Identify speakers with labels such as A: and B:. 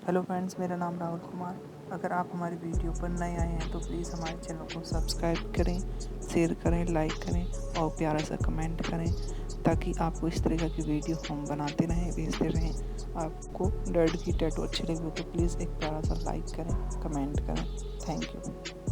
A: Hello friends, मेरा नाम राहुल कुमार। अगर आप हमारी वीडियो पर नए आए हैं तो प्लीज़ हमारे चैनल को सब्सक्राइब करें, शेयर करें, लाइक करें और प्यारा सा कमेंट करें ताकि आपको इस तरह की वीडियो हम बनाते रहें, भेजते रहें। आपको डर्ड की टैटू अच्छी लगी हो तो प्लीज़ एक प्यारा सा लाइक करें, कमेंट करें। Thank you.